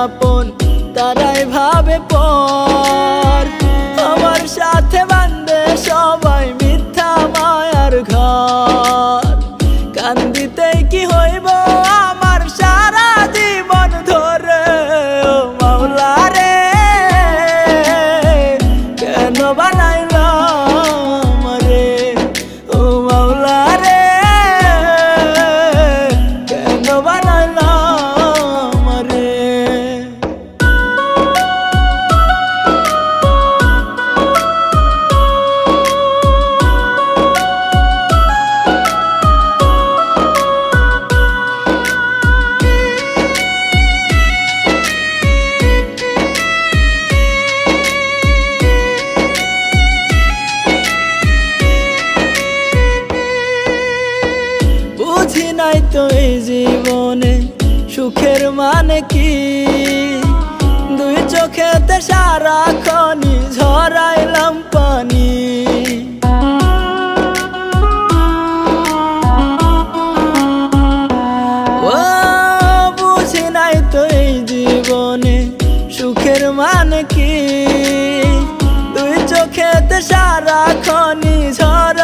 আপন তারাই ভাবে পর। আমার সাথে বান্ধে সবাই মিথ্যা মায়ার ঘর। কান্দিতেই কি হইব আমার সারা জীবন ধরে। ও মাওলা রে কেন বানাইলাম রে। ও মাওলা রে কেন বানাইলাম রে। বুঝি নাই তো এই জীবনে সুখের মানে কি। দুই চোখেতে সারাক্ষণই ঝরাইলাম পানি। ও বুঝি নাই তো এই জীবনে সুখের মানে কি। দুই চোখেতে সারাক্ষণই ঝরা